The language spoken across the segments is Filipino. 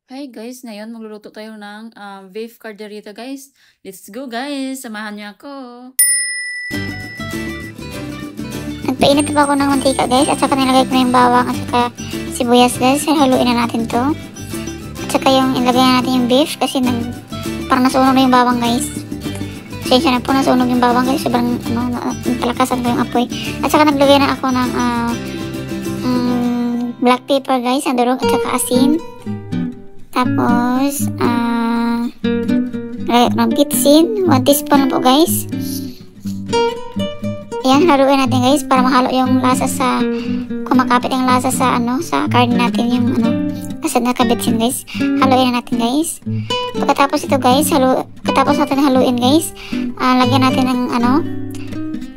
Hi guys, ngayon magluluto tayo ng beef carderita guys. Let's go guys, samahan niyo ako. Nagpainit pa ako ng mantika guys, at saka nilagay ko na yung bawang at saka sibuyas guys. Haluin na natin to. At saka yung ilagay na natin yung beef kasi parang nasunog na yung bawang guys. Pasensya na po, nasunog yung bawang guys. Sobrang palakasan ko yung apoy. At saka naglagay na ako ng black pepper guys, ang durog at saka asin. Tapos, lagay ko ng bitsin. 1 teaspoon lang po guys. Ayan, haluin natin guys para mahalo yung lasa sa, kumakapit yung lasa sa sa karne natin, yung asad na kabitsin guys. Haluin na natin guys. Pagkatapos ito guys, pagkatapos natin haluin guys, lagyan natin ng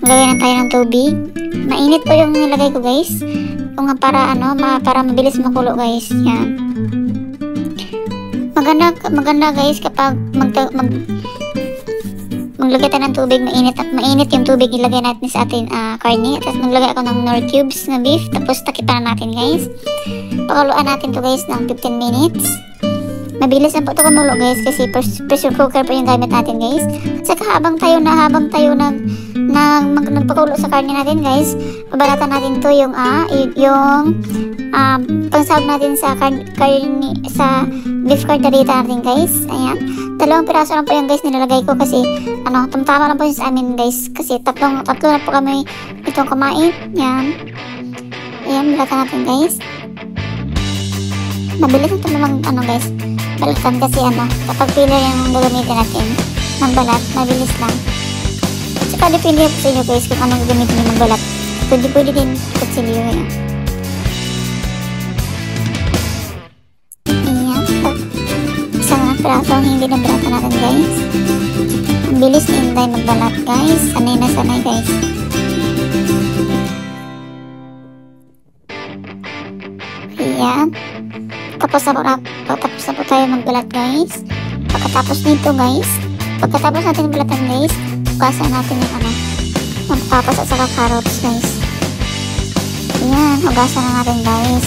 lagyan na tayo ng tubig. Mainit po yung nilagay ko guys. Kung para para mabilis makulo guys. Yan. Maganda guys kapag maglagay tayo ng tubig, mainit yung tubig ilagay natin sa atin karne. Tapos maglagay ako ng Knorr cubes na beef. Tapos takipan na natin guys. Pakuluan natin to guys ng 15 minutes. Mabilis na po ito kumulo guys kasi pressure cooker po yung gamit natin guys. At saka habang tayo nagpakulo sa karne natin guys, babalatan natin to yung pangsahog natin sa karne sa beef carderita natin guys. Ayan, 2 piraso lang po yung guys nilalagay ko kasi tamtama lang po sa amin guys kasi tatlo na po kami itong kumain. Yan, ayan, balatan natin guys. Mabilis ito namang guys balatan kasi kapag filler yung gagamitin natin ng balat, mabilis lang. At saka depende po sa inyo guys kung anong gagamitin nyo ng balat. Pwede din kutsilyo yan. Isang praso hindi na balatan natin guys. Ang bilis ni Inday magbalat guys. Sanay na sanay guys. Ayan. Tapos na po tayo magbalat guys. Pagkatapos natin balatan guys, hugasan natin yung magpapas at saka carrots guys. Ayan, hugasan na natin guys.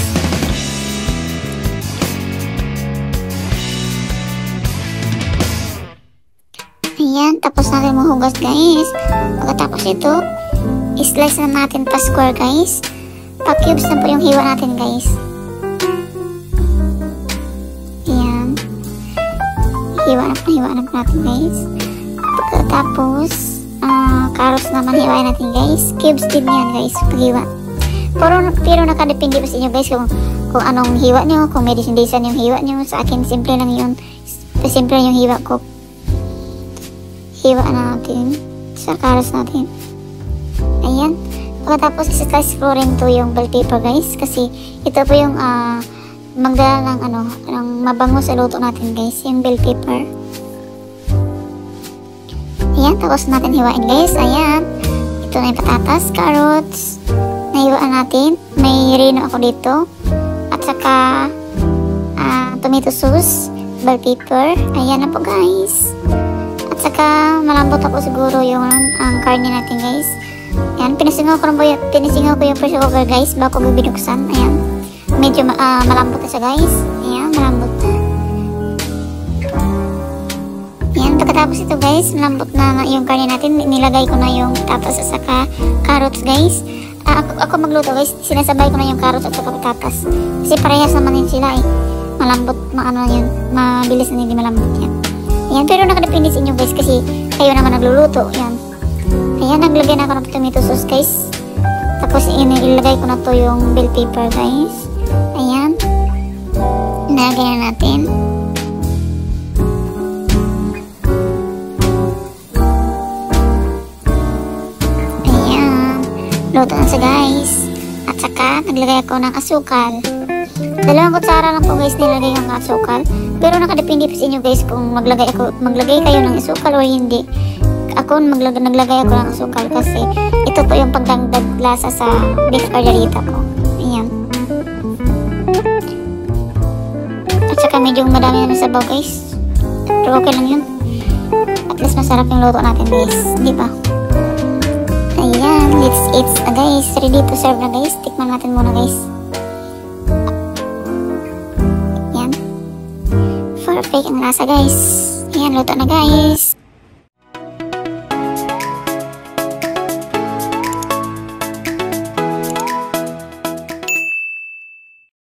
Ayan, tapos natin mahugas guys. Pagkatapos ito, i-slice na natin pa square guys. Pa-cubes na po yung hiwa natin guys. Ayan. Hiwa na po natin guys. Pagkatapos, carrots naman hiwain natin guys. Cubes din yan guys, paghiwa. Pero nakadepende pa sa inyo guys kung anong hiwa nyo, kung may disan yung hiwa nyo. Sa akin, simple lang yun. Simple yung hiwa ko. Hiwa na natin sa carrots natin. Ayan. Pagkatapos isa-slice ko rin to yung bell pepper guys kasi ito po yung magdala ng mabango sa luto natin guys, yung bell pepper. Ayan, tapos natin hiwain guys. Ayan, ito na yung patatas, carrots na hiwaan natin. May reno ako dito at saka tomato sauce, bell pepper. Ayan na po guys. At saka malambot ako siguro yung karne natin guys. Ayan, pinisingaw ko yung pressure cooker guys bago ko binuksan. Ayan, medyo malambot na siya guys. Ayan, malambot na. Ayan, pagkatapos ito guys, malambot na yung karne natin. Nilagay ko na yung patatas at saka carrots guys. Ako magluto guys, sinasabay ko na yung carrots at saka patatas kasi parehas naman yun sila malambot, yun, mabilis na hindi malambot yan. Ayan, pero nakadepende sa inyo guys kasi kayo naman nagluluto. Ayan. Ayan, naglagay na ako ng tomato sauce guys. Tapos ilagay ko na to yung bell pepper guys. Ayan. Nilagay na natin. Ayan. Luto na siya guys. At saka naglagay ako ng asukal. 2 kutsara lang po guys nilagay yung asukal. Pero nakadepende po sa inyo guys kung maglagay kayo ng asukal o hindi. Ako naglagay ako ng asukal kasi ito po yung pagdagdag lasa sa beef carderita ko. Ayan. At saka medyo madami na sabaw guys. Pero okay lang yun. At least masarap yung luto natin guys. Di ba? Ayan. Let's eat na guys. Ready to serve na guys. Tikman natin muna guys. Ayan. perfect ang lasa guys. Ayan, luto na guys.